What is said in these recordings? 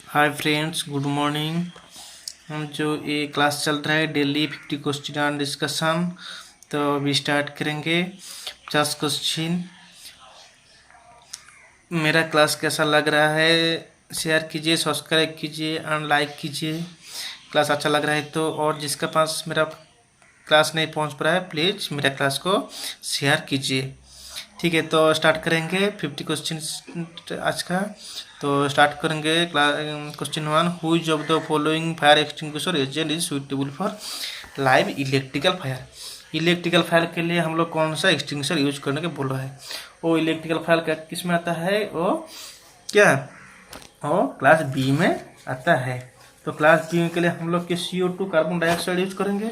Hi friends, good morning. हम जो ये क्लास चल रहा है डेली 50 क्वेश्चन एंड डिस्कशन, तो अभी स्टार्ट करेंगे 50 क्वेश्चन। मेरा क्लास कैसा लग रहा है शेयर कीजिए, सब्सक्राइब कीजिए एंड लाइक कीजिए। क्लास अच्छा लग रहा है तो, और जिसका पास मेरा क्लास नहीं पहुंच पा रहा है प्लीज़ मेरा क्लास को शेयर कीजिए। ठीक है, तो स्टार्ट करेंगे 50 क्वेश्चन आज का। तो स्टार्ट करेंगे question 1। Who is of the following fire extinguisher agent is suitable for live electrical fire. Electrical fire के लिए हम लोग कौन सा एक्सटिंग्विशर यूज करने के बोल रहा है। वो इलेक्ट्रिकल फायर का किस में आता है, वो क्या वो क्लास बी में आता है। तो क्लास बी के लिए हम लोग के CO2 कार्बन डाइऑक्साइड यूज करेंगे।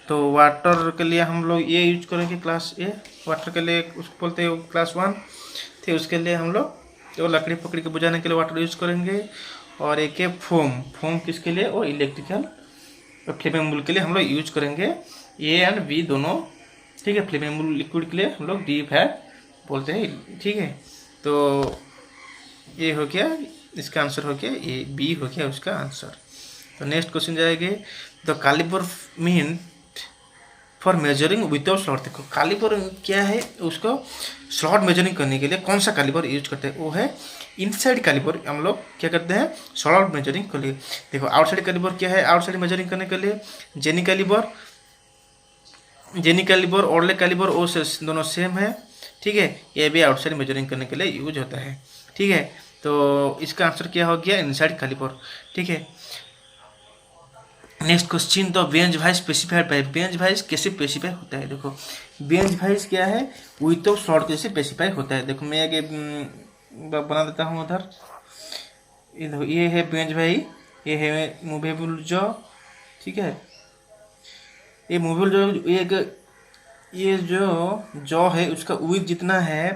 तो वाटर के लिए हम लोग ये यूज करेंगे क्लास ए। वाटर के लिए उसको बोलते हैं क्लास 1 थे। उसके लिए हम लोग तो लकड़ी पकड़ी के बुझाने के लिए वाटर यूज करेंगे। और एक है फोम। फोम किसके लिए, और इलेक्ट्रिकल फ्लेमेबल के लिए हम लोग यूज करेंगे ए एंड बी दोनों। ठीक है, फ्लेमेबल लिक्विड के लिए हम लोग डी फैट बोलते हैं। ठीक है, तो ये हो गया, इसका आंसर हो गया ए, बी हो गया उसका आंसर। तो नेक्स्ट क्वेश्चन जाएंगे, the caliper mean for measuring without slot. देखो कैलिपर क्या है, उसको स्लॉट मेजरिंग करने के लिए कौन सा कैलिपर यूज करते हैं, वो है इनसाइड कैलिपर। हम लोग क्या करते हैं स्लॉट मेजरिंग के लिए। देखो आउटसाइड कैलिपर क्या है, आउटसाइड मेजरिंग करने के लिए जेनी कैलिपर ऑर्ले कैलिपर वो दोनों सेम है। ठीक है, ये भी आउटसाइड मेजरिंग करने के लिए यूज होता है। ठीक है, तो इसका आंसर क्या हो गया, इनसाइड कैलिपर। ठीक है, नेक्स्ट क्वेश्चन, तो bench vice specified by. Bench vice कैसे स्पेसिफाई होता है, देखो बेंच वाइज क्या है, विथ ऑफ स्लॉट कैसे स्पेसिफाई होता है। देखो मैं आगे बना देता हूँ उधर। ये है बेंच वाइज, ये है मूवेबल जॉ। ठीक है, ये मूवेबल जॉ, ये जो जॉ है उसका विथ जितना है,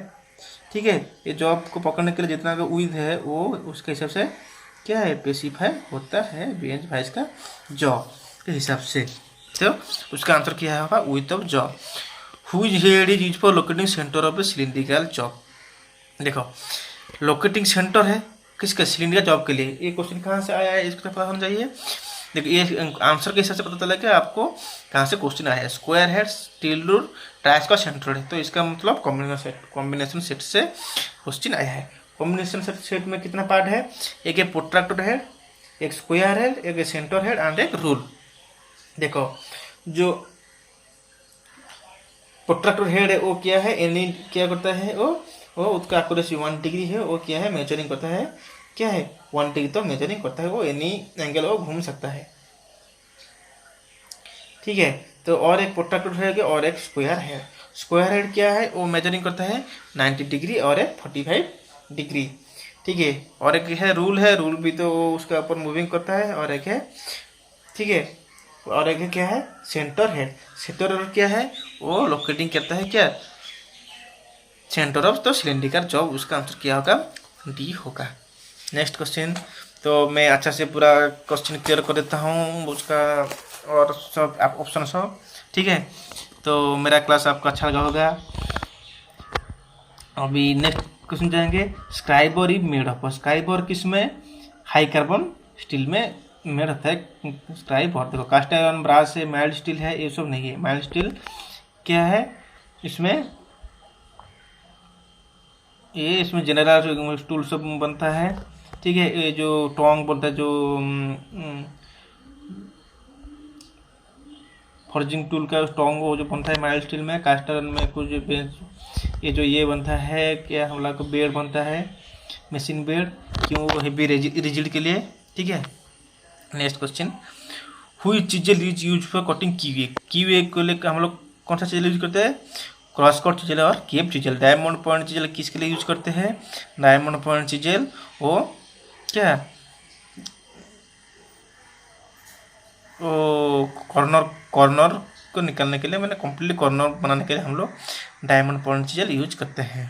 ठीक है, ये जॉब को पकड़ने के लिए जितना का विथ है वो उसके हिसाब से क्या है स्पेसिफाई होता है बेंच वाइज का जॉब के हिसाब से। तो उसका आंसर क्या होगा, width of job. Which head is use for locating centre of a cylindrical job. देखो लोकेटिंग सेंटर है किसका, सिलिंड्रिकल जॉब के लिए। ये क्वेश्चन कहाँ से आया है इसका पता होना चाहिए। देखो ये आंसर के हिसाब से पता चला कि आपको कहाँ से क्वेश्चन आया है। स्क्वायर हेड, स्टील रूल, ट्राइस का सेंट्रोइड है, तो इसका मतलब कॉम्बिनेशन सेट से क्वेश्चन आया है। कॉम्बिनेशन सेट में कितना पार्ट है, एक है प्रोट्रैक्टर हेड, एक स्क्वायर हेड, एक सेंटर हेड एंड एक रूल। देखो जो प्रोट्रैक्टर हेड है वो क्या है, एनी क्या करता है, वो उसका एक्यूरेसी 1 डिग्री है, वो क्या है मेजरिंग करता है, क्या है 1 डिग्री तो मेजरिंग करता है, वो एनी एंगल वो घूम सकता है। ठीक है, तो और एक प्रोट्रैक्टर हेड और एक स्क्वायर हेड। स्क्वायर हेड क्या है, वो मेजरिंग करता है 90 डिग्री और एक 45 डिग्री। ठीक है, और एक है रूल, है रूल भी तो उसका ऊपर मूविंग करता है, और एक है, ठीक है, और एक है क्या है सेंटर हेड। सेंटर हेड क्या है, वो लोकेटिंग करता है क्या सेंटर ऑफ तो सिलेंड्रिकल जॉब। उसका आंसर क्या होगा, डी होगा। नेक्स्ट क्वेश्चन, तो मैं अच्छा से पूरा क्वेश्चन क्लियर कर देता हूँ उसका और सब ऑप्शन सब। ठीक है, तो मेरा क्लास आपको अच्छा लगा होगा। अभी नेक्स्ट क्वेश्चन जाएंगे, scriber is made of. Scriber किस में, हाई कार्बन स्टील में मेड होता है स्क्राइबर। देखो कास्ट आयरन ब्रास है, माइल्ड स्टील है, ये सब नहीं है। माइल्ड स्टील क्या है, इसमें ये इसमें जनरल टूल सब बनता है। ठीक है, ये जो टोंग बोलता है, जो फॉर्जिंग टूल का टोंग वो जो बनता है माइल्ड स्टील में। कास्ट आयरन में कुछ बेंच, ये जो ये बनता है क्या हम लोग को बेड बनता है, मशीन बेड, क्यों हेवी रिजिड के लिए। ठीक है, नेक्स्ट क्वेश्चन, हुई चीजेल इज यूज फॉर कटिंग कीवे। कीवे को लेकर हम लोग कौन सा चीज़ यूज करते हैं, क्रॉस कट चीजेल और केप चीजेल। डायमंड पॉइंट चीजेल किसके लिए यूज करते हैं, डायमंड पॉइंट चीजेल वो क्या वो कॉर्नर कॉर्नर को निकालने के लिए, मैंने कम्प्लीट कॉर्नर बनाने के लिए हम लोग डायमंड पॉइंट चीजेल यूज करते हैं।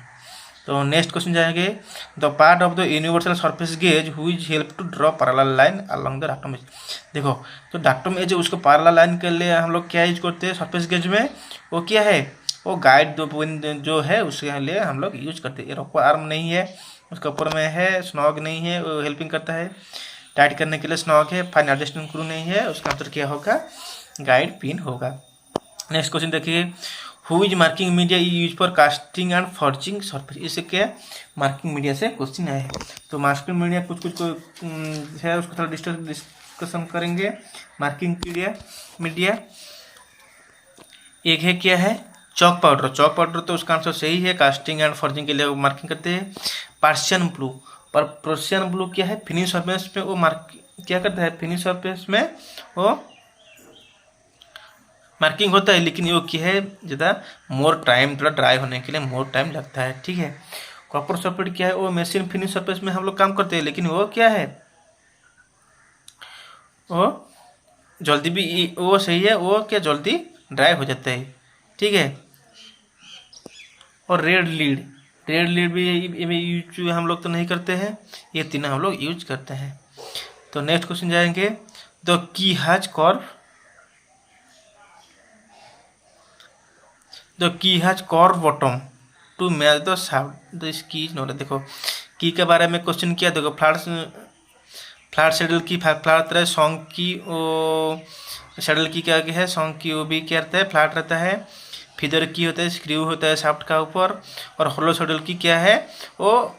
तो नेक्स्ट क्वेश्चन जाएंगे, the part of the universal surface gauge which help to draw parallel line along the datum edge. देखो तो डाक्टम एज उसको पैरेलल लाइन के लिए हम लोग क्या यूज करते हैं सरफेस गेज में, वो क्या है, वो गाइड जो है उसके लिए हम लोग यूज करते हैं। रॉको आर्म नहीं है, उसके ऊपर में है स्नॉग नहीं है, वो हेल्पिंग करता है। टाइट करने के लिए स्नॉक है, फाइन एडजस्टमेंट स्क्रू नहीं है, उसका आंसर क्या होगा, गाइड पिन होगा। नेक्स्ट क्वेश्चन देखिए, who is marking media use for casting and forging surface. इससे क्या मार्किंग मीडिया से क्वेश्चन आया है। तो मार्किंग मीडिया कुछ है, उसको थोड़ा डिस्कशन करेंगे। मार्किंग मीडिया एक है, क्या है, चॉक पाउडर। चॉक पाउडर तो उसका आंसर सही है, कास्टिंग एंड फॉर्जिंग के लिए वो मार्किंग करते हैं। पर्शियन ब्लू, पर पर्शियन ब्लू क्या है, फिनिश सरफेस पे वो क्या करता है, फिनिश सरफेस में वो मार्किंग होता है, लेकिन वो क्या है, ज़्यादा मोर टाइम, थोड़ा ड्राई होने के लिए मोर टाइम लगता है। ठीक है। कॉपर सल्फेट क्या है, वो मशीन फिनिश सरफेस में हम लोग काम करते हैं, लेकिन वो क्या है, वो जल्दी भी, वो सही है, वो क्या जल्दी ड्राई हो जाता है। ठीक है। और रेड लीड भी यूज हम लोग तो नहीं करते हैं, ये तीनों हम लोग यूज करते हैं। तो नेक्स्ट क्वेश्चन जाएंगे, the key has curve bottom to match the sound this key note. देखो की के बारे में क्वेश्चन किया, देखो फ्लैट शेडल की, फ्लैट रहता है, सॉन्ग की वो शेडल की क्या है, सॉन्ग की वो भी क्या रहता है, फ्लैट रहता है। फीदर की होता है, स्क्रू होता है शाफ्ट का ऊपर। और होलो शेडल की क्या है, वो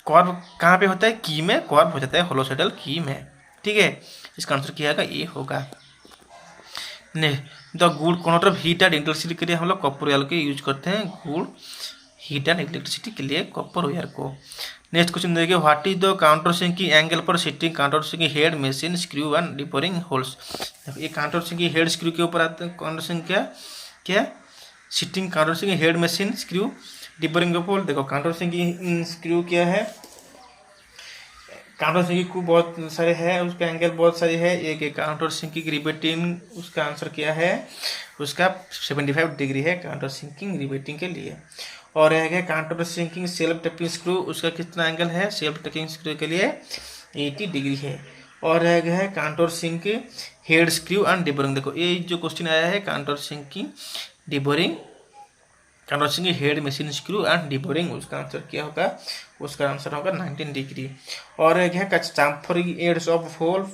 कॉर्व कहाँ पे होता है, की में कॉर्व हो जाता है, होलो शेडल की में। ठीक है। इसका आंसर क्या होगा, ये होगा। The good converter of heat and electricity के लिए हम लोग कॉपर वायर को यूज करते हैं, गुड हीट एंड इलेक्ट्रिसिटी के लिए कॉपर वायर को। नेक्स्ट क्वेश्चन देखिए, what is the counter sinking angle पर sitting counter sinking head machine screw and deburring holes. देखो ये काउंटर सिंकिंग हेड स्क्रू के ऊपर आता है, काउंटर सिंकिंग क्या sitting counter sinking head machine screw deburring hole. देखो काउंटर सिंकिंग स्क्रू क्या है, काउंटर सिंकिंग को बहुत सारे है, उसका एंगल बहुत सारे है। एक काउंटर सिंकिंग रिवेटिंग, उसका आंसर क्या है, उसका 75 डिग्री है काउंटर सिंकिंग रिवेटिंग के लिए। और है counter sinking self tapping screw, उसका कितना एंगल है, सेल्फ टैपिंग स्क्रू के लिए 80 डिग्री है। और है counter sinking head screw and deburring. देखो ये जो क्वेश्चन आया है, counter sinking deburring, counter sinking head machine screw and deburring, उसका आंसर क्या होगा, उसका आंसर होगा 19 डिग्री। और एक है chamfering edges of hole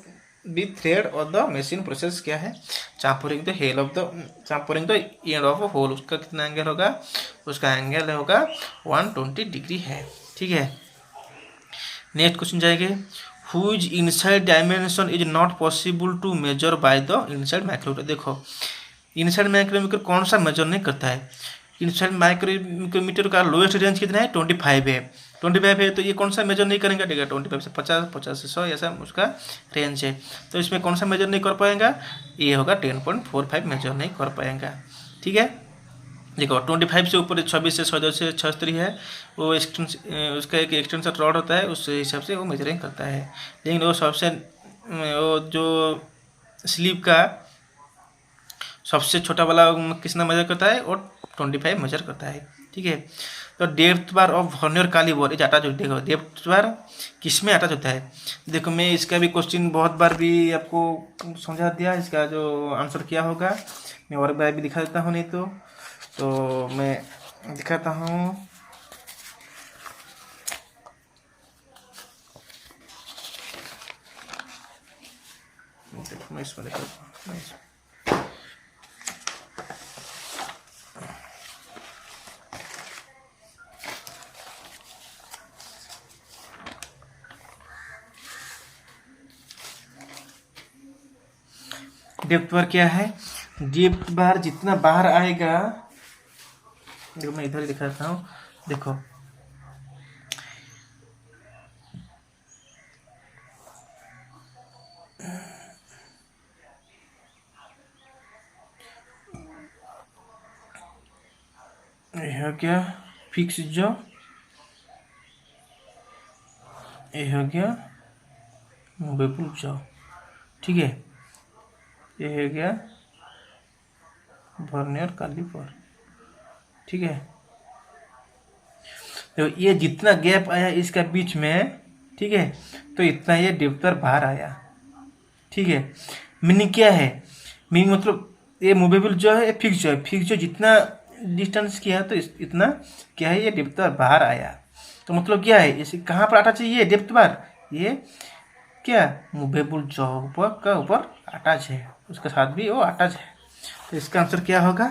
with thread और द मशीन प्रोसेस क्या है, chamfering the hell of the chamfering the end of hole, उसका कितना एंगल होगा, उसका एंगल होगा 120 डिग्री है। ठीक है। नेक्स्ट क्वेश्चन जाएंगे, which inside dimension is not possible to measure by the inside micrometer. देखो इनसाइड माइक्रोमीटर कौन सा मेजर नहीं करता है, इनसाइड माइक्रोमीटर का लोएस्ट रेंज कितना है, 25 है। 25 है तो ये कौन सा मेजर नहीं करेंगे, ठीक है, 25 से 50, 50 से 100, ऐसा उसका रेंज है। तो इसमें कौन सा मेजर नहीं कर पाएगा, ये होगा 10.45 मेजर नहीं कर पाएगा। ठीक है। देखो 25 से ऊपर 26 से 100 से 76 है, वो उसका एक एक्सटेंशन रॉड होता है, उस हिसाब से वो मेजरिंग करता है। लेकिन वो सबसे वो जो स्लीव का सबसे छोटा वाला कितना मेजर करता है, और 25 मेजर करता है। ठीक है। तो depth bar of vernier caliper is attach होता है, डेप्थ बार किस में अटैच होता है। देखो मैं इसका भी क्वेश्चन बहुत बार भी आपको समझा दिया, इसका जो आंसर क्या होगा मैं और बार भी दिखा देता हूँ, नहीं तो मैं दिखाता हूँ। देखो मैं इसमें दिखाता हूँ, डेप्थ बार क्या है, डेप्थ बार जितना बाहर आएगा, देखो मैं इधर दिखाता हूँ। देखो यह क्या फिक्स जो, यह हो गया मूवेबल जो। ठीक है। ये हो गया वर्नियर कैलिपर। ठीक है। तो ये जितना गैप आया इसका बीच में, ठीक है, तो इतना ये डेप्थ बार बाहर आया। ठीक है। मीनिंग क्या है, मीनिंग मतलब ये मूवेबल जो है, फिक्स जो है, फिक्स जो जितना डिस्टेंस किया है तो इतना क्या है, ये डेप्थ बार बाहर आया। तो मतलब क्या है, इसे कहाँ पर आना चाहिए डेप्थ बार, ये क्या मूवेबल जॉ का ऊपर अटैच है, उसके साथ भी वो अटैच है। तो इसका आंसर क्या होगा,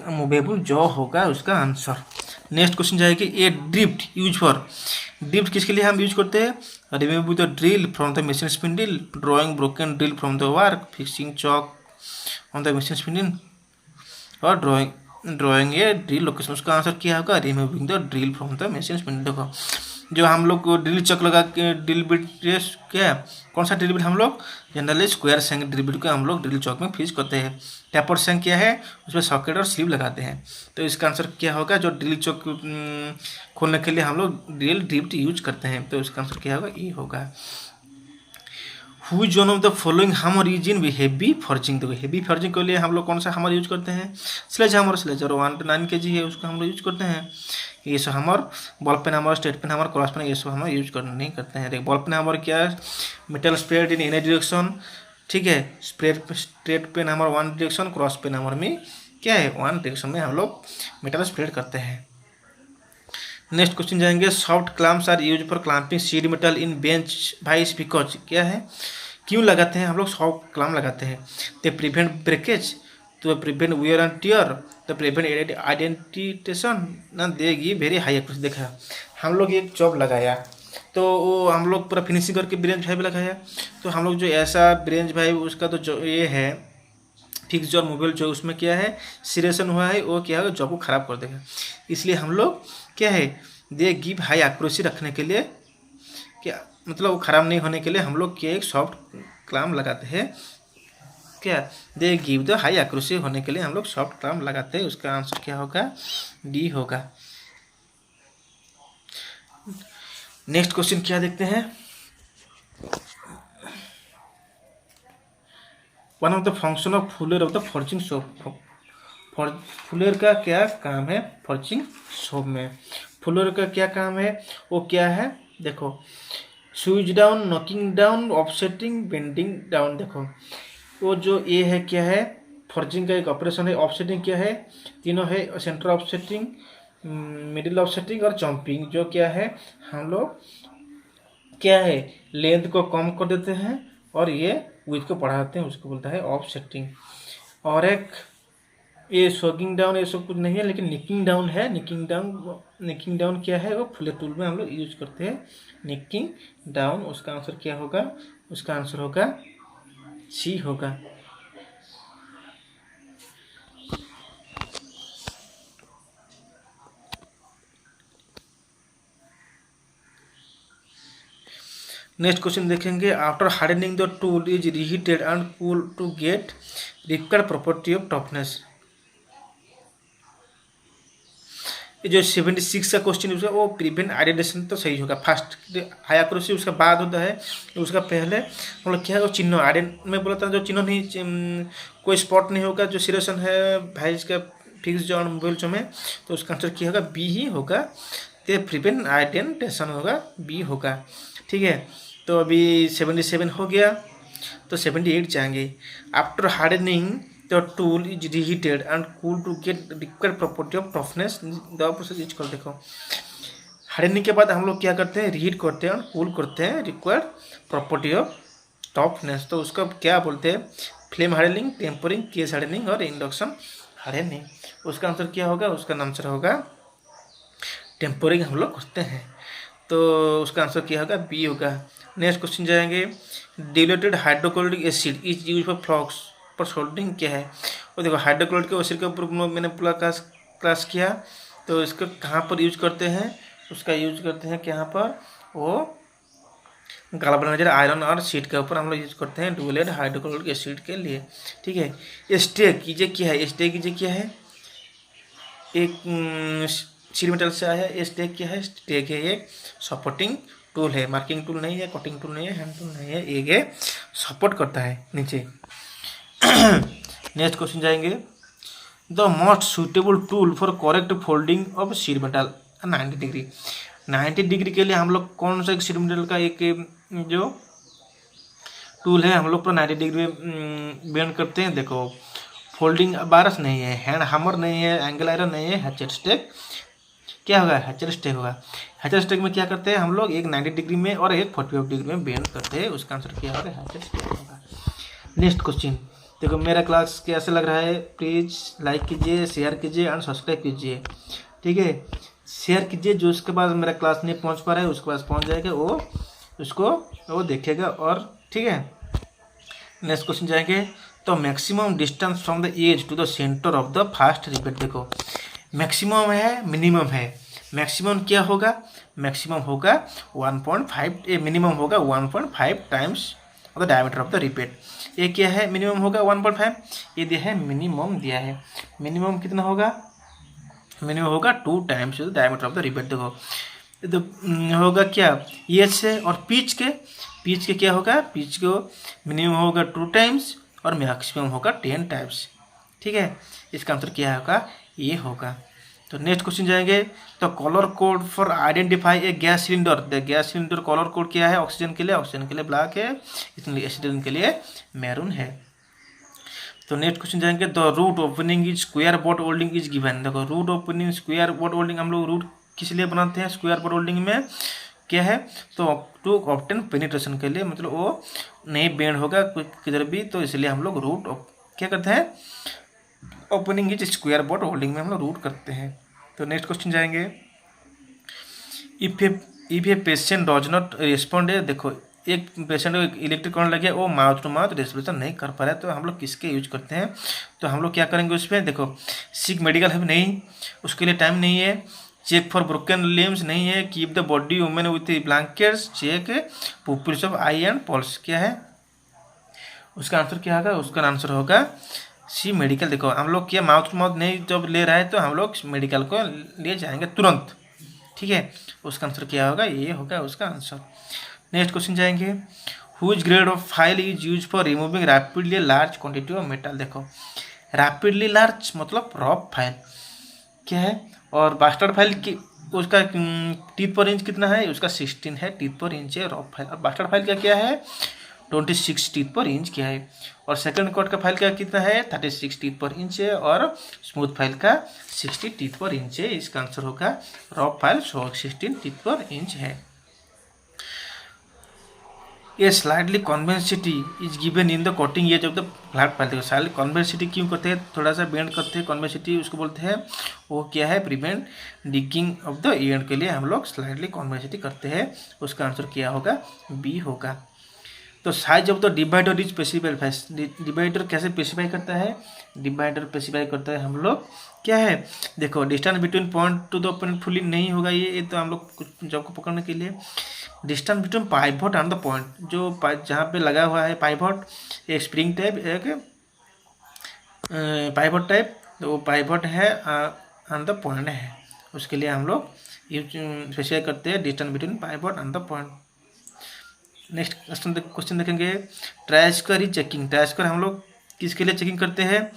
मूवेबल जॉ होगा उसका आंसर। नेक्स्ट क्वेश्चन जाएगी, ए ड्रिफ्ट यूज फॉर, ड्रिफ्ट किसके लिए हम यूज करते हैं, remove the drill from the machine spindle, drawing broken drill from the work, fixing chalk on the machine spindle, और ड्रॉइंग ए ड्रिल लोकेशन। उसका answer क्या होगा, removing the drill from the machine spindle. देखो जो हम लोग drill chuck लगा के ड्रिल बिट क्या, कौन सा ड्रिल बिट हम लोग generally square Seng drill bit को हम लोग ड्रिल चौक में फिक्स करते हैं। टैपर सेंग क्या है, उसमें सॉकेट और स्लीव लगाते हैं। तो इसका आंसर क्या होगा, जो ड्रिल चौक खोलने के लिए हम लोग ड्रिल ड्रिफ्ट यूज करते हैं। तो इसका आंसर क्या होगा, ये होगा। हुई वन ऑफ द फॉलोइंग हमर यूज इन हेवी फॉर्जिंग। देखो हेवी फॉर्जिंग के लिए हम लोग कौन सा हमर यूज करते हैं, स्लेज हमर। स्लेज और 1 to 9 kg है, उसको हम लोग यूज करते हैं। ये सब हमर, बॉल पेन हमर, स्ट्रेट पेन हमर, क्रॉस पेन, ये सब हम यूज नहीं करते हैं। देखो बॉल पेन हमर क्या है, metal spread in any direction, ठीक है। स्ट्रेट पेन हमर 1 डायरेक्शन, क्रॉस पेन हमर में क्या है 1 डायरेक्शन में हम लोग मेटल स्प्रेड करते हैं। नेक्स्ट क्वेश्चन जाएंगे, soft clamps are use for clamping sheet metal in bench vice because. क्या है, क्यों लगाते हैं हम लोग सॉफ्ट क्लैम्प लगाते हैं, तो प्रिवेंट ब्रेकेज, तो प्रिवेंट वियर एंड टियर, तो प्रिवेंट आइडेंटिटेशन ना देगी वेरी हाई एक्यूरेसी। देखा हम लोग एक जॉब लगाया, तो वो हम लोग पूरा फिनिशिंग करके ब्रेंच भाई लगाया। तो हम लोग जो ऐसा ब्रेंच भाई उसका तो जो ये है फिक्स जॉब मोबाइल जो उसमें क्या है सिरेशन हुआ है, वो क्या है जॉब को ख़राब कर देगा। इसलिए हम लोग क्या है दे गिव हाई एक्यूरेसी रखने के लिए, क्या मतलब वो ख़राब नहीं होने के लिए हम लोग क्या एक सॉफ्ट क्लैम्प लगाते हैं। क्या they give the high accuracy होने के लिए हम लोग सॉफ्ट क्लैम्प लगाते हैं। उसका आंसर क्या होगा, डी होगा। नेक्स्ट क्वेश्चन क्या देखते हैं, one of the function of fuller of the forging shop. Fuller का क्या काम है फॉर्चिंग सोप में, फुलर का क्या काम है, वो क्या है देखो, switch down, knocking down, offsetting, bending down. देखो वो जो ये है क्या है फॉर्जिंग का एक ऑपरेशन है। ऑफसेटिंग क्या है, तीनों है, सेंटर ऑफसेटिंग, मिडिल ऑफसेटिंग और जंपिंग। जो क्या है हम लोग क्या है लेंथ को कम कर देते हैं और ये विड्थ को बढ़ाते हैं, उसको बोलता है ऑफसेटिंग। और एक ये सोगिंग डाउन, ये सब कुछ नहीं है, लेकिन निकिंग डाउन है। निकिंग डाउन क्या है, वो फुलर टूल में हम लोग यूज करते हैं निकिंग डाउन। उसका आंसर क्या होगा, उसका आंसर होगा सी होगा। नेक्स्ट क्वेश्चन देखेंगे, after hardening the tool is reheated and cool to get required property of toughness. ये जो 76 का क्वेश्चन है वो प्रिवेंट आइडेंटिफिकेशन तो सही होगा। फर्स्ट हाई एक्यूरेसी उसका बाद होता है, उसका पहले हम लोग क्या है वो चिन्ह आइडेंट में बोला था, जो चिन्ह नहीं कोई स्पॉट नहीं होगा, जो सिरेशन है भाई इसका फिक्स जो मोबाइल जो में, तो उसका आंसर क्या होगा, बी ही होगा। तो प्रिवेंट आइडेंटिफिकेशन होगा, बी होगा। ठीक है, तो अभी 77 हो गया, तो 78 जाएंगे। After hardening the tool is reheated and cooled to get required property of toughness, the process is called। देखो हार्डनिंग के बाद हम लोग क्या करते हैं, रीहीट करते हैं और कूल करते हैं रिक्वायर्ड प्रॉपर्टी ऑफ टफनेस। तो उसका क्या बोलते हैं, flame hardening, tempering, case hardening और इंडक्शन हार्डनिंग। उसका आंसर क्या होगा, उसका आंसर होगा टेम्परिंग हम लोग करते हैं। तो उसका आंसर क्या होगा, बी होगा। नेक्स्ट क्वेश्चन जाएंगे, diluted hydrochloric acid is use for flux पर सोल्डरिंग क्या है। और देखो हाइड्रोक्लोरिक एसिड के ऊपर मैंने पूरा क्लास किया, तो इसको कहाँ पर यूज करते हैं, उसका यूज करते हैं यहाँ पर वो गाल्वेनाइज्ड आयरन और शीट के ऊपर हम लोग यूज करते हैं डिल्यूटेड हाइड्रोक्लोरिक एसिड के लिए। ठीक है, स्टेक कीजिए क्या है, स्टेक कीजिए क्या है, एक शीट मेटल से आया है। स्टेक क्या है, स्टेक है एक सपोर्टिंग टूल है, मार्किंग टूल नहीं है, कटिंग टूल नहीं है, हैंड टूल नहीं है, एक है सपोर्ट करता है नीचे। नेक्स्ट क्वेश्चन जाएंगे, the most suitable tool for correct folding of sheet metal 90 degree. 90 degree के लिए हम लोग कौन सा शीट मेटल का एक जो टूल है हम लोग पूरा 90 डिग्री में बेंड करते हैं। देखो फोल्डिंग बारस नहीं है, हैंड हैमर नहीं है, एंगल आयरन नहीं है, हैचेट स्टेक क्या होगा, हैचर स्टेक होगा। हैचर स्टेक में क्या करते हैं हम लोग, एक 90 डिग्री में और एक 45 डिग्री में बेंड करते हैं, उसका आंसर क्या होगा, हैचर स्टेक होगा। नेक्स्ट क्वेश्चन देखो, मेरा क्लास कैसे लग रहा है, प्लीज लाइक कीजिए, शेयर कीजिए एंड सब्सक्राइब कीजिए, ठीक है। शेयर कीजिए, जो उसके पास मेरा क्लास नहीं पहुंच पा रहा है उसके पास पहुंच जाएगा, वो देखेगा, और ठीक है। नेक्स्ट क्वेश्चन जाएंगे, तो maximum distance from the edge to the centre of the first rivet. देखो मैक्सिमम है, मिनिमम है। मैक्सिमम क्या होगा, मैक्सिमम होगा 1.5, मिनिमम होगा 1.5 times of the diameter of the rivet. ये क्या है, मिनिमम होगा 1.5, ये दिया है मिनिमम दिया है। मिनिमम कितना होगा, मिनिमम होगा 2 times the diameter of the repeat. देखो तो होगा क्या, ये से, और पिच के क्या होगा, पिच को मिनिमम होगा 2 टाइम्स और मैक्सिमम होगा 10 टाइम्स, ठीक है। इसका आंसर क्या होगा, ये होगा। तो नेक्स्ट क्वेश्चन जाएंगे, तो colour code for identify A gas cylinder. The gas cylinder colour code क्या है, ऑक्सीजन के लिए ब्लैक है, इसलिए ऑक्सीजन के लिए मैरून है। तो नेक्स्ट क्वेश्चन जाएंगे, the root opening is square butt holding is given. देखो root opening square butt holding, हम लोग रूट किस लिए बनाते हैं, स्क्वायर बोट होल्डिंग में क्या है, तो टू ऑप्टेन पेनिट्रेशन के लिए, मतलब वो नहीं बेंड होगा किधर भी, तो इसलिए हम लोग रूट क्या करते हैं, opening is square butt holding में हम लोग रूट करते हैं। तो नेक्स्ट क्वेश्चन जाएंगे, if a patient does not respond. देखो एक पेशेंट को इलेक्ट्रिक करंट लगे, वो माउथ टू माउथ रेस्पिरेशन नहीं कर पा रहा है, तो हम लोग किसके यूज करते हैं, तो हम लोग क्या करेंगे उसमें, देखो सीक मेडिकल है नहीं, उसके लिए टाइम नहीं है। चेक फॉर ब्रोकन लिम्स नहीं है। Keep the body warm with blankets. Check pupils of eye and pulse, क्या है उसका आंसर, क्या होगा उसका आंसर होगा सी मेडिकल। देखो हम लोग क्या माउथ टू माउथ नहीं जब ले रहा है, तो हम लोग मेडिकल को ले जाएंगे तुरंत, ठीक है। उसका आंसर क्या होगा, ये होगा उसका आंसर। नेक्स्ट क्वेश्चन जाएंगे, which grade of file is use for removing rapidly large quantity of metal. देखो रैपिडली लार्ज मतलब रफ फाइल क्या है, और बास्टर्ड फाइल की उसका टीथ पर इंच कितना है, उसका 16 है टीथ पर इंच है रफ फाइल। और बास्टर्ड फाइल का क्या है, 26 टीथ पर इंच क्या है। और सेकंड कोट का फाइल का कितना है, 36 टीथ पर इंच है। और स्मूथ फाइल का 60 टीथ पर इंच है। इसका आंसर होगा रफ फाइल 16 टीथ पर इंच है। ये slightly convexity is given in the cutting edge of the flat file. देखो स्लाइडली कॉन्वेक्सिटी क्यों करते हैं, थोड़ा सा बेंड करते हैं, कॉन्वेक्सिटी उसको बोलते हैं, वो क्या है, prevent digging of the end के लिए हम लोग स्लाइडली कॉन्वेक्सिटी करते हैं। उसका आंसर क्या होगा, बी होगा। तो size of the divider is specified. Divider कैसे स्पेसिफाई करता है, डिवाइडर स्पेसिफाई करता है हम लोग क्या है, देखो distance between point two the point fully नहीं होगा, ये तो हम लोग कुछ जॉब को पकड़ने के लिए distance between pivot and the point, जो जहाँ पे लगा हुआ है पाइवट, एक स्प्रिंग टाइप, एक पाइवट टाइप, तो वो पाइवट है एंड द पॉइंट है, उसके लिए हम लोग स्पेसिफाई करते हैं distance between pivot and the point. Next question देखेंगे, try square is checking. Try square हम लोग किसके लिए चेकिंग करते हैं,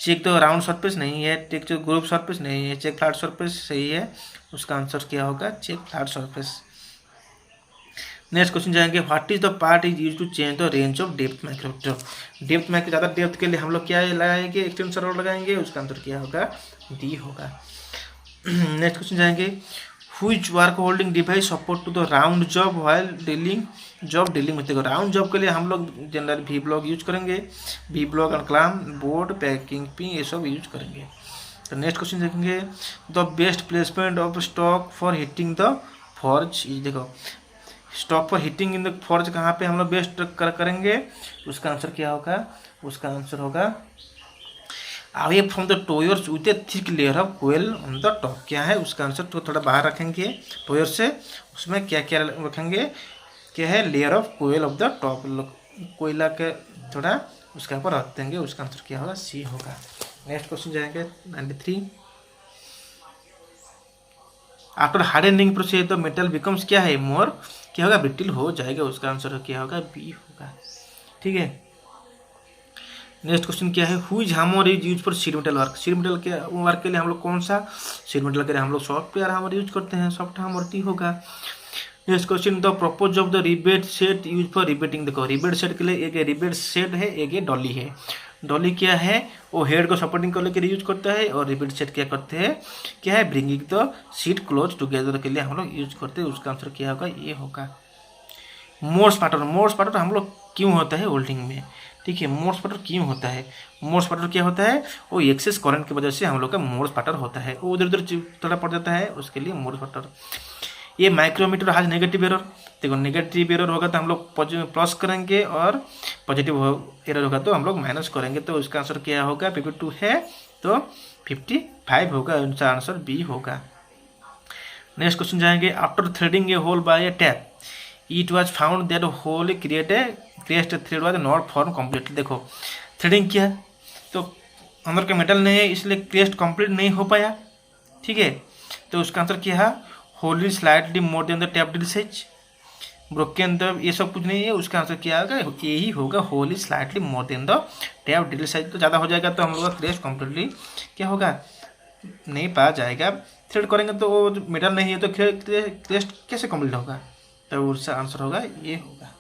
चेक तो राउंड सरफेस नहीं है, चेक तो ग्रुप सरफेस नहीं है, चेक फ्लैट सरफेस सही है। उसका आंसर क्या होगा, check flat surface. Next question जाएंगे, what is the part is use to change the range of depth micrometer. Depth में ज़्यादा डेप्थ के लिए हम लोग क्या लगाएंगे, एक्सटेंसर रॉड लगाएंगे। उसका आंसर क्या होगा, डी होगा। नेक्स्ट क्वेश्चन जाएंगे, which work holding device support to the round job while drilling. Job drilling में देखो राउंड जॉब के लिए हम लोग जनरल वी ब्लॉक यूज करेंगे, V block and clamp board packing pin ये सब यूज करेंगे। तो नेक्स्ट क्वेश्चन देखेंगे, the best placement of stock for heating the forge is. देखो stock for heating in the forge कहाँ पे हम लोग बेस्ट करेंगे। उसका आंसर क्या होगा, उसका आंसर होगा away from the tuyeres with a thick layer of coal on the top. क्या है उसका आंसर, तो थोड़ा बाहर रखेंगे टोयर से, उसमें क्या क्या रखेंगे, क्या है layer of coal of the top, कोयला के थोड़ा उसके ऊपर रख देंगे। उसका आंसर क्या होगा, सी होगा। नेक्स्ट क्वेश्चन जाएंगे 93, after hardening process the metal becomes क्या है, मोर क्या होगा, ब्रिटिल हो जाएगा। उसका आंसर क्या होगा, बी होगा, ठीक है। नेक्स्ट क्वेश्चन क्या है, which hammer is use for sheet metal work. Sheet metal के वर्क के लिए हम लोग कौन सा, शीट मेटल के लिए हम लोग सॉफ्टवेयर हैमर यूज करते हैं, सॉफ्ट हैमर टी होगा। Next question, the purpose of the rivet set use for riveting. देखो रिबेट सेट के लिए एक रिबेट सेट है, एक डॉली है। डॉली क्या है, वो हेड को सपोर्टिंग करने के लिए यूज करता है, और रिपीट सेट क्या करते हैं, क्या है, bringing the seat close together के लिए हम लोग यूज करते हैं। उसका आंसर क्या होगा, ये होगा। मोर्स पार्टर हम लोग क्यों होता है होल्डिंग में, ठीक है। मोर्स पार्टर क्यों होता है, मोर्स पार्टर क्या होता है, वो एक्सेस करंट की वजह से हम लोग का मोर्स पार्टर होता है, वो उधर उधर थोड़ा पड़ जाता है, उसके लिए मोर्स पार्टर। ये माइक्रोमीटर आज नेगेटिव एरर, देखो नेगेटिव एरर होगा तो हम लोग प्लस करेंगे, और पॉजिटिव एरर होगा तो हम लोग माइनस करेंगे। तो उसका आंसर क्या होगा, 52 है तो 55 होगा, उसका आंसर बी होगा। नेक्स्ट क्वेश्चन जाएंगे, after threading a hole by a tap it was found that hole created thread was not form completely. देखो थ्रेडिंग किया तो अंदर का मेटल नहीं है, इसलिए क्रिएट कंप्लीट नहीं हो पाया, ठीक है। तो उसका आंसर क्या है, hole is slightly more than the tap drill size, broken the, ये सब कुछ नहीं है। उसका आंसर क्या होगा, यही होगा, hole is slightly more than the tap drill size. तो ज़्यादा हो जाएगा तो हम लोग का क्रिएट कंप्लीटली क्या होगा, नहीं पाया जाएगा। थ्रेड करेंगे तो वो मेटल नहीं है तो क्रिएट कैसे कंप्लीट होगा, तो उसका आंसर होगा ये होगा।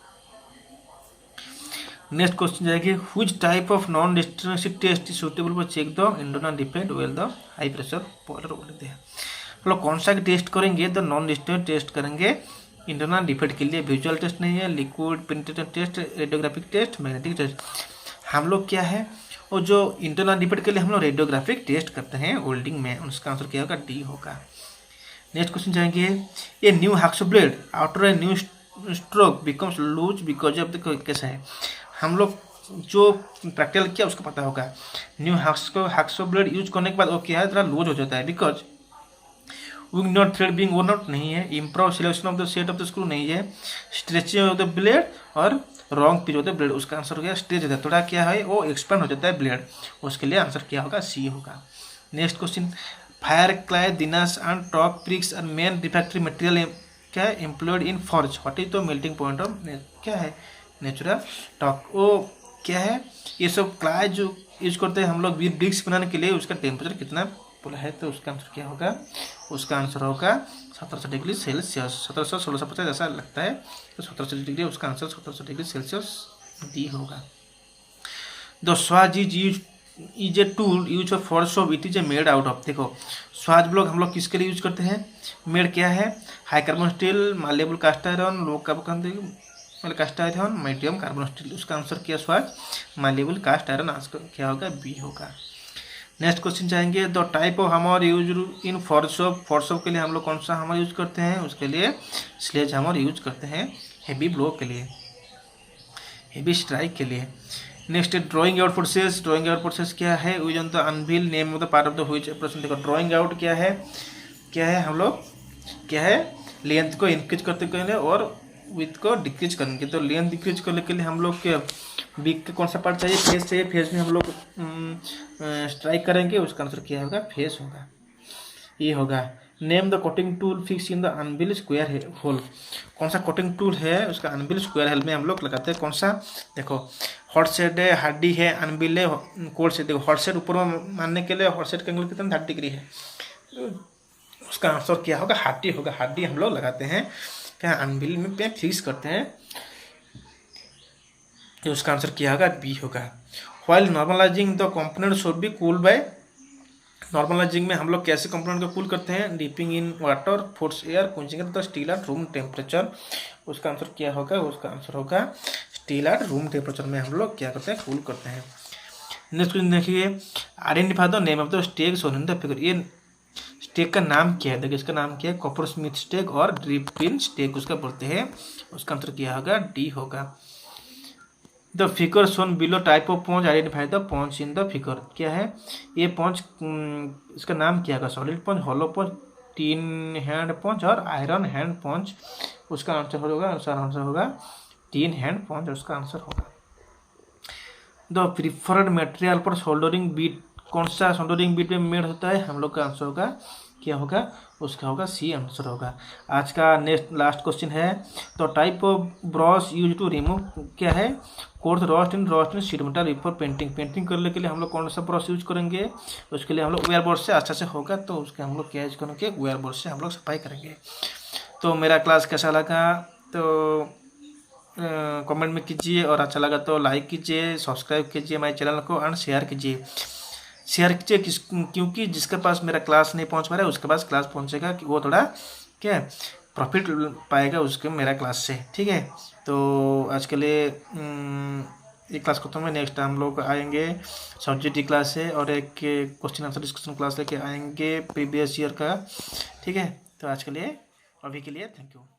नेक्स्ट क्वेश्चन जाएगी, which type of non destructive test is suitable for check the internal defect well the high pressure boiler बोलते हैं। हम लोग कौन सा टेस्ट करेंगे, तो नॉन डिस्ट्रक्टिव टेस्ट करेंगे इंटरनल डिफेक्ट के लिए। विजुअल टेस्ट नहीं है, liquid penetration test, radiographic test, magnetic test. हम लोग क्या है, और जो इंटरनल डिफेक्ट के लिए हम लोग रेडियोग्राफिक टेस्ट करते हैं वेल्डिंग में, उसका आंसर क्या होगा, डी होगा। नेक्स्ट क्वेश्चन जाएंगे, ये new hacksaw blade after a new stroke becomes loose because of the, कैसा है, हम लोग जो प्रैक्टिकल किया उसको पता होगा। न्यू हाक्सो ब्लेड यूज करने के बाद वो क्या है, थोड़ा लूज हो जाता है, because wing not thread being वो नॉट नहीं है, improper selection of the set of the screw नहीं है, स्ट्रेचिंग ऑफ द ब्लेड और wrong pitch of the blade. उसका आंसर हो गया स्ट्रेच होता है, थोड़ा क्या है वो एक्सपेंड हो जाता है ब्लेड, उसके लिए आंसर क्या होगा, सी होगा। Next question, fire clay dinas and talc bricks और मेन रिफ्रैक्टरी मटेरियल क्या है employed in forge, what is the melting point of क्या है, नेचुरल टॉक, वो क्या है, ये सब क्लाई जो यूज करते हैं हम लोग ब्रिक्स बनाने के लिए, उसका टेम्परेचर कितना बोला है, तो उसका आंसर क्या होगा, उसका आंसर होगा 1700 डिग्री सेल्सियस, 1700 1650 ऐसा लगता है, तो 1700 डिग्री, उसका आंसर 1700 डिग्री सेल्सियस डी होगा। The swage is a tool use for shop, it is a made out of, देखो स्वाज ब्लॉक हम लोग किसके लिए यूज करते हैं, मेड क्या है, high carbon steel, malleable cast iron, low carbon cast iron, medium carbon steel. उसका आंसर क्या, स्वाज मालेबल कास्ट आयरन, आंसर क्या होगा, बी होगा। नेक्स्ट क्वेश्चन जाएंगे, the type of hammer use in forge shop के लिए हम लोग कौन सा हमर यूज करते हैं, उसके लिए स्लेज हमर यूज करते हैं, हेवी ब्लो के लिए, हेवी स्ट्राइक के लिए। Next drawing out process, drawing out process क्या है, use on the unveil name of the part of the which operation. देखो ड्राइंग आउट क्या है हम लोग क्या है, लेंथ को इंक्रीज करते के लिए और विथ को डिक्रीज करेंगे। तो लेंथ डिक्रीज करने के लिए हम लोग क्या, बीक का कौन सा पार्ट चाहिए, फेस चाहिए, फेस में हम लोग स्ट्राइक करेंगे, उसका आंसर क्या होगा, फेस होगा, ये होगा। Name the cutting tool fix in the anvil square hole, कौन सा कटिंग टूल है, उसका अनबिल स्क्वायर होल में हम लोग लगाते हैं, कौन सा, देखो हॉट सेट है, हार्डी है, अनबिल है, कोल्ड सेट। देखो हॉट सेट ऊपर में मानने के लिए हॉट सेट का एंगल कितना 30 डिग्री है, तो उसका आंसर क्या होगा, हार्डी होगा। हार्डी हम लोग लगाते हैं क्या, अनबिल में पे फिक्स करते हैं, तो उसका आंसर क्या होगा, बी होगा। While normalising the component should be cool by, normalising में हम लोग कैसे कंपोनेंट को कूल करते हैं, dipping in water, force air, quenching the steel at room temperature. उसका आंसर क्या होगा, उसका आंसर होगा स्टील एट रूम टेम्परेचर में हम लोग क्या करते हैं, कूल करते हैं। नेक्स्ट क्वेश्चन देखिए, identify the name of the stake shown in the figure, ये स्टेक का नाम क्या है, देखिए इसका नाम क्या है, कॉपर स्मिथ स्टेक और ड्रिप पिन स्टेक उसका बोलते हैं, उसका आंसर क्या होगा, डी होगा। The figure shown below type of punch, identify the punch in the figure, क्या है ये पंच, इसका नाम क्या होगा, solid punch, hollow punch, tin hand पंच और आयरन हैंड पंच। उसका आंसर होगा टीन हैंड पंच, उसका आंसर होगा। द प्रिफर्ड मटेरियल पर सोल्डरिंग बीट, कौन सा सोल्डरिंग बीट में मेड होता है, हम लोग का आंसर होगा क्या होगा, उसका होगा सी आंसर होगा। आज का नेक्स्ट लास्ट क्वेश्चन है, तो type of brush use to remove क्या है, coarse rust in sheet metal before painting, painting करने के लिए हम लोग कौन सा ब्रश यूज करेंगे, उसके लिए हम लोग वेयर ब्रश से अच्छा से होगा, तो उसके हम लोग क्या यूज करेंगे, वेयर ब्रश से हम लोग सफाई करेंगे। तो मेरा क्लास कैसा लगा, तो कमेंट में कीजिए, और अच्छा लगा तो लाइक कीजिए, सब्सक्राइब कीजिए मेरे चैनल को एंड शेयर कीजिए। क्योंकि जिसके पास मेरा क्लास नहीं पहुंच पा रहा है उसके पास क्लास पहुंचेगा, कि वो थोड़ा क्या प्रॉफिट पाएगा उसके मेरा क्लास से। ठीक है, तो आज के लिए ये क्लास खत्म है। नेक्स्ट हम लोग आएंगे सब्जेक्ट क्लास से, और एक क्वेश्चन आंसर डिस्कशन क्लास लेके आएंगे प्रीवियस ईयर का। ठीक है, तो आज के लिए अभी के लिए थैंक यू।